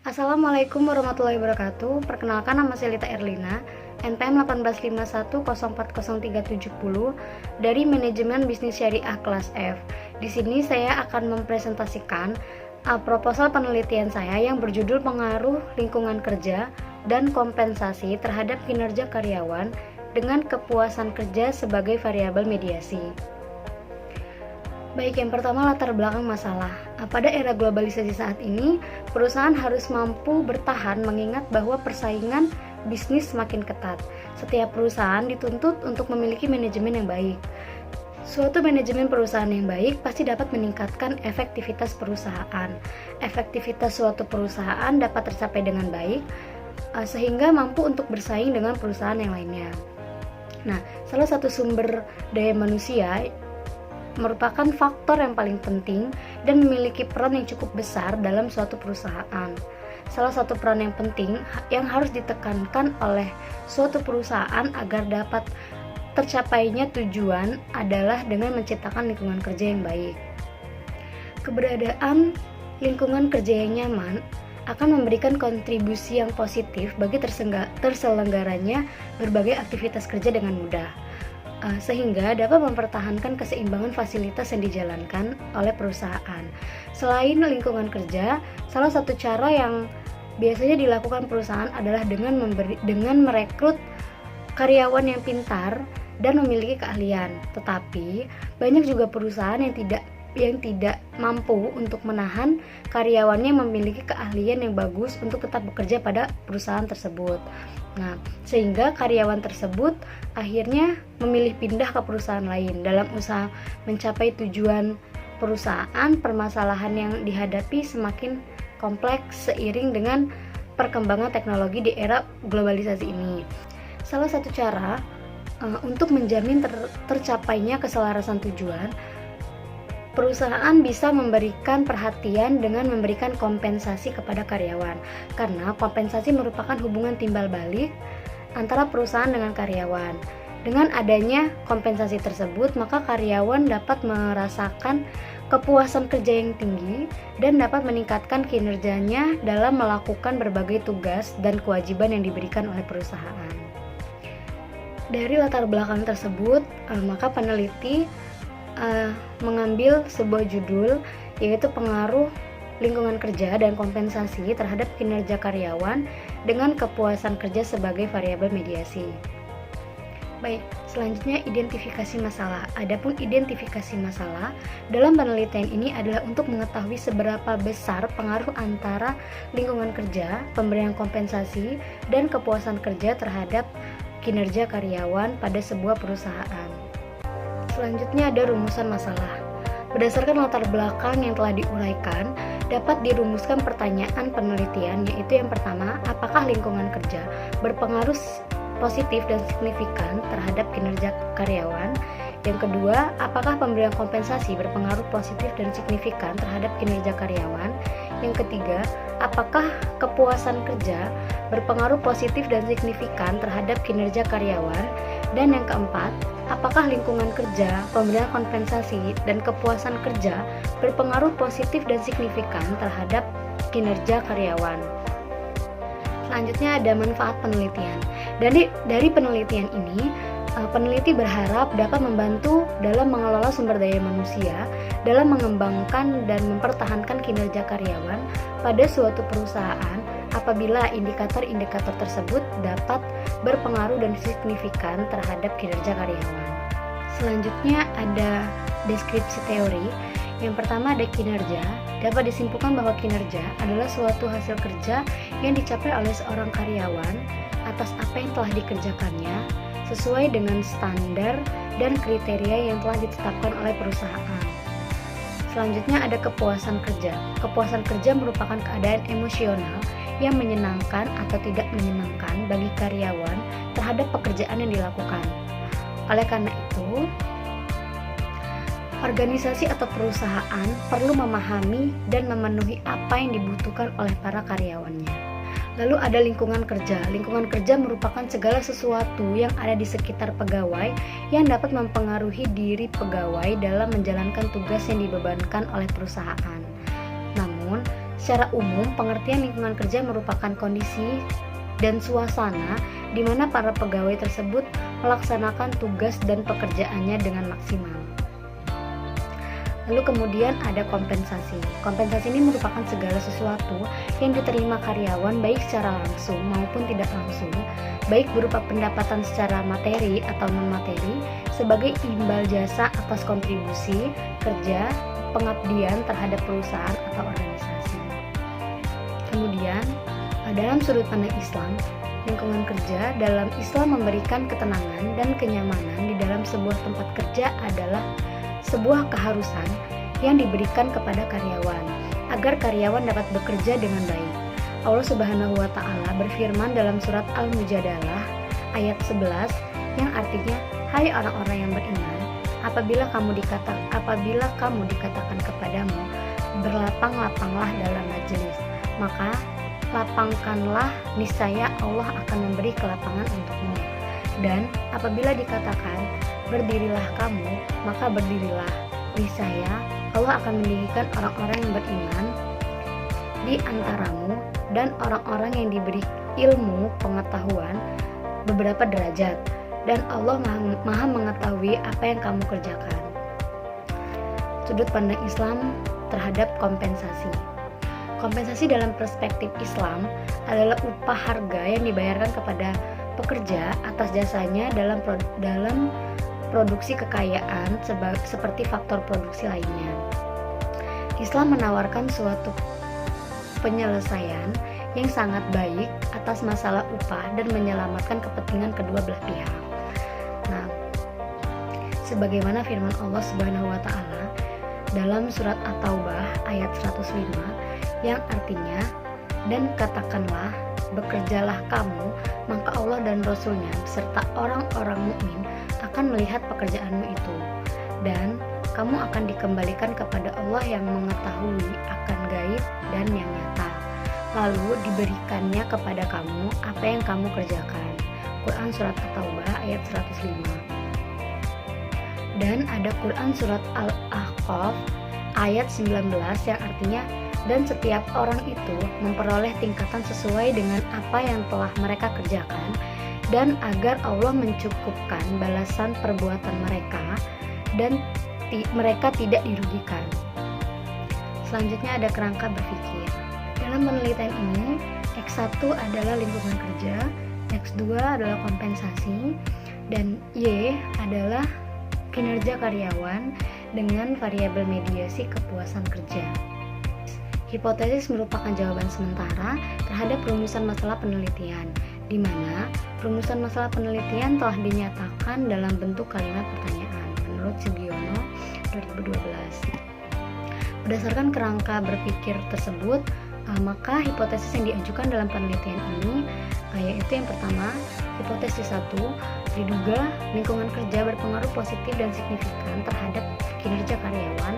Assalamualaikum warahmatullahi wabarakatuh. Perkenalkan, nama saya Lita Erlina, NPM 1851040370 dari Manajemen Bisnis Syariah kelas F. Di sini saya akan mempresentasikan proposal penelitian saya yang berjudul Pengaruh Lingkungan Kerja dan Kompensasi terhadap Kinerja Karyawan dengan Kepuasan Kerja sebagai Variabel Mediasi. Baik, yang pertama latar belakang masalah. Pada era globalisasi saat ini, perusahaan harus mampu bertahan mengingat bahwa persaingan bisnis semakin ketat. Setiap perusahaan dituntut untuk memiliki manajemen yang baik. Suatu manajemen perusahaan yang baik pasti dapat meningkatkan efektivitas perusahaan. Efektivitas suatu perusahaan dapat tercapai dengan baik, sehingga mampu untuk bersaing dengan perusahaan yang lainnya. Nah, salah satu sumber daya manusia merupakan faktor yang paling penting dan memiliki peran yang cukup besar dalam suatu perusahaan. Salah satu peran yang penting yang harus ditekankan oleh suatu perusahaan agar dapat tercapainya tujuan adalah dengan menciptakan lingkungan kerja yang baik. Keberadaan lingkungan kerja yang nyaman akan memberikan kontribusi yang positif bagi terselenggaranya berbagai aktivitas kerja dengan mudah, sehingga dapat mempertahankan keseimbangan fasilitas yang dijalankan oleh perusahaan. Selain lingkungan kerja, salah satu cara yang biasanya dilakukan perusahaan adalah dengan merekrut karyawan yang pintar dan memiliki keahlian. Tetapi banyak juga perusahaan yang tidak mampu untuk menahan karyawannya yang memiliki keahlian yang bagus untuk tetap bekerja pada perusahaan tersebut. Nah, sehingga karyawan tersebut akhirnya memilih pindah ke perusahaan lain. Dalam usaha mencapai tujuan perusahaan, permasalahan yang dihadapi semakin kompleks seiring dengan perkembangan teknologi di era globalisasi ini. Salah satu cara untuk menjamin tercapainya keselarasan tujuan, perusahaan bisa memberikan perhatian dengan memberikan kompensasi kepada karyawan, karena kompensasi merupakan hubungan timbal balik antara perusahaan dengan karyawan. Dengan adanya kompensasi tersebut, maka karyawan dapat merasakan kepuasan kerja yang tinggi dan dapat meningkatkan kinerjanya dalam melakukan berbagai tugas dan kewajiban yang diberikan oleh perusahaan. Dari latar belakang tersebut, maka peneliti mengambil sebuah judul, yaitu Pengaruh Lingkungan Kerja dan Kompensasi terhadap Kinerja Karyawan dengan Kepuasan Kerja sebagai Variabel Mediasi. Baik, selanjutnya identifikasi masalah. Adapun identifikasi masalah dalam penelitian ini adalah untuk mengetahui seberapa besar pengaruh antara lingkungan kerja, pemberian kompensasi, dan kepuasan kerja terhadap kinerja karyawan pada sebuah perusahaan. Selanjutnya ada rumusan masalah. Berdasarkan latar belakang yang telah diuraikan, dapat dirumuskan pertanyaan penelitian, yaitu yang pertama, apakah lingkungan kerja berpengaruh positif dan signifikan terhadap kinerja karyawan? Yang kedua, apakah pemberian kompensasi berpengaruh positif dan signifikan terhadap kinerja karyawan? Yang ketiga, apakah kepuasan kerja berpengaruh positif dan signifikan terhadap kinerja karyawan? Dan yang keempat, apakah lingkungan kerja, pemberian kompensasi, dan kepuasan kerja berpengaruh positif dan signifikan terhadap kinerja karyawan? Selanjutnya ada manfaat penelitian. Dari penelitian ini, peneliti berharap dapat membantu dalam mengelola sumber daya manusia, dalam mengembangkan dan mempertahankan kinerja karyawan pada suatu perusahaan apabila indikator-indikator tersebut dapat berpengaruh dan signifikan terhadap kinerja karyawan. Selanjutnya ada deskripsi teori. Yang pertama ada kinerja. Dapat disimpulkan bahwa kinerja adalah suatu hasil kerja yang dicapai oleh seorang karyawan atas apa yang telah dikerjakannya sesuai dengan standar dan kriteria yang telah ditetapkan oleh perusahaan. Selanjutnya ada kepuasan kerja. Kepuasan kerja merupakan keadaan emosional yang menyenangkan atau tidak menyenangkan bagi karyawan terhadap pekerjaan yang dilakukan. Oleh karena itu, organisasi atau perusahaan perlu memahami dan memenuhi apa yang dibutuhkan oleh para karyawannya. Lalu ada lingkungan kerja. Lingkungan kerja merupakan segala sesuatu yang ada di sekitar pegawai yang dapat mempengaruhi diri pegawai dalam menjalankan tugas yang dibebankan oleh perusahaan. Namun, Secara umum, pengertian lingkungan kerja merupakan kondisi dan suasana di mana para pegawai tersebut melaksanakan tugas dan pekerjaannya dengan maksimal. Lalu kemudian ada kompensasi. Kompensasi ini merupakan segala sesuatu yang diterima karyawan baik secara langsung maupun tidak langsung, baik berupa pendapatan secara materi atau non-materi, sebagai imbal jasa atas kontribusi kerja pengabdian terhadap perusahaan atau organisasi. Kemudian, dalam sudut pandang Islam, lingkungan kerja dalam Islam memberikan ketenangan dan kenyamanan di dalam sebuah tempat kerja adalah sebuah keharusan yang diberikan kepada karyawan agar karyawan dapat bekerja dengan baik. Allah Subhanahu wa taala berfirman dalam surat Al-Mujadalah ayat 11 yang artinya, "Hai orang-orang yang beriman, apabila kamu dikatakan kepadamu, berlapang-lapanglah dalam majelis, maka lapangkanlah, niscaya Allah akan memberi kelapangan untukmu. Dan apabila dikatakan, berdirilah kamu, maka berdirilah, niscaya Allah akan mendirikan orang-orang yang beriman di antaramu dan orang-orang yang diberi ilmu pengetahuan beberapa derajat, dan Allah maha mengetahui apa yang kamu kerjakan." Sudut pandang Islam terhadap kompensasi. Kompensasi dalam perspektif Islam adalah upah harga yang dibayarkan kepada pekerja atas jasanya dalam produksi kekayaan seperti faktor produksi lainnya. Islam menawarkan suatu penyelesaian yang sangat baik atas masalah upah dan menyelamatkan kepentingan kedua belah pihak. Nah, sebagaimana firman Allah Subhanahu wa taala dalam surat At-Taubah ayat 105 yang artinya, "Dan katakanlah, bekerjalah kamu, maka Allah dan Rasul-Nya beserta orang-orang mukmin akan melihat pekerjaanmu itu, dan kamu akan dikembalikan kepada Allah yang mengetahui akan gaib dan yang nyata, lalu diberikannya kepada kamu apa yang kamu kerjakan." Quran surat At-Taubah ayat 105. Dan ada Quran surat Al-Ahqaf ayat 19 yang artinya, "Dan setiap orang itu memperoleh tingkatan sesuai dengan apa yang telah mereka kerjakan, dan agar Allah mencukupkan balasan perbuatan mereka dan mereka tidak dirugikan." Selanjutnya ada kerangka berpikir. Dalam penelitian ini, X1 adalah lingkungan kerja, X2 adalah kompensasi, dan Y adalah kinerja karyawan dengan variabel mediasi kepuasan kerja. Hipotesis merupakan jawaban sementara terhadap rumusan masalah penelitian, di mana rumusan masalah penelitian telah dinyatakan dalam bentuk kalimat pertanyaan menurut Sugiono 2012. Berdasarkan kerangka berpikir tersebut, maka hipotesis yang diajukan dalam penelitian ini yaitu yang pertama, hipotesis 1, diduga lingkungan kerja berpengaruh positif dan signifikan terhadap kinerja karyawan.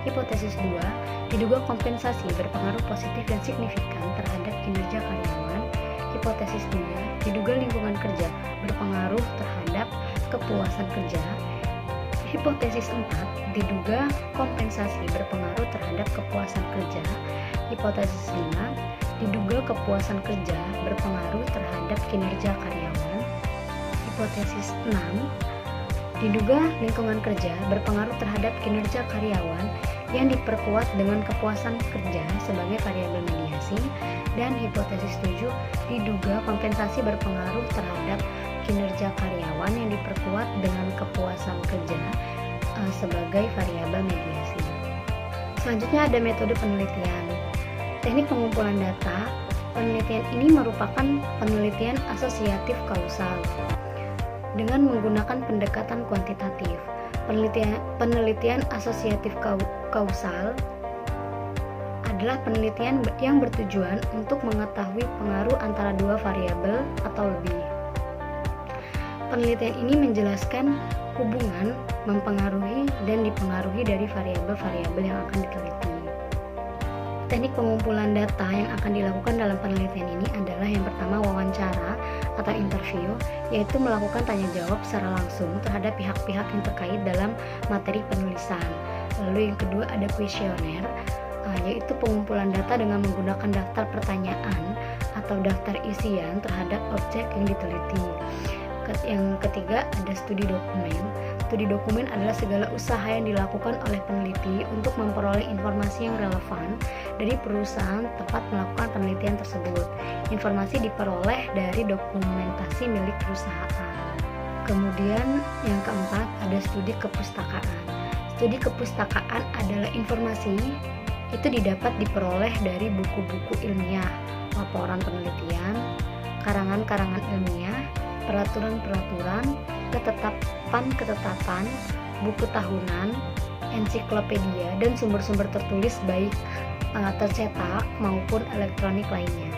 Hipotesis 2, diduga kompensasi berpengaruh positif dan signifikan terhadap kinerja karyawan. Hipotesis 3, diduga lingkungan kerja berpengaruh terhadap kepuasan kerja. Hipotesis 4, diduga kompensasi berpengaruh terhadap kepuasan kerja. Hipotesis 5, diduga kepuasan kerja berpengaruh terhadap kinerja karyawan. Hipotesis 6, diduga lingkungan kerja berpengaruh terhadap kinerja karyawan yang diperkuat dengan kepuasan kerja sebagai variabel mediasi. Dan hipotesis 7, diduga kompensasi berpengaruh terhadap kinerja karyawan yang diperkuat dengan kepuasan kerja sebagai variabel mediasi. Selanjutnya ada metode penelitian. Teknik pengumpulan data. Penelitian ini merupakan penelitian asosiatif kausal dengan menggunakan pendekatan kuantitatif. Penelitian asosiatif kausal adalah penelitian yang bertujuan untuk mengetahui pengaruh antara dua variabel atau lebih. Penelitian ini menjelaskan hubungan mempengaruhi dan dipengaruhi dari variabel-variabel yang akan diteliti. Teknik pengumpulan data yang akan dilakukan dalam penelitian ini adalah yang pertama wawancara atau interview, yaitu melakukan tanya jawab secara langsung terhadap pihak-pihak yang terkait dalam materi penulisan. Lalu yang kedua ada kuesioner yaitu pengumpulan data dengan menggunakan daftar pertanyaan atau daftar isian terhadap objek yang diteliti. Yang ketiga ada studi dokumen. Studi dokumen adalah segala usaha yang dilakukan oleh peneliti untuk memperoleh informasi yang relevan dari perusahaan tempat melakukan penelitian tersebut. Informasi diperoleh dari dokumentasi milik perusahaan. Kemudian yang keempat ada studi kepustakaan. Studi kepustakaan adalah informasi itu diperoleh dari buku-buku ilmiah, laporan penelitian, karangan-karangan ilmiah, peraturan-peraturan, ketetapan, buku tahunan, ensiklopedia, dan sumber-sumber tertulis baik tercetak maupun elektronik lainnya.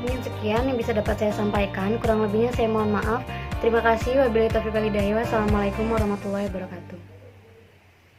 Mungkin sekian yang bisa dapat saya sampaikan, kurang lebihnya saya mohon maaf. Terima kasih. Wabillahi taufiq wal hidayah. Wassalamualaikum warahmatullahi wabarakatuh.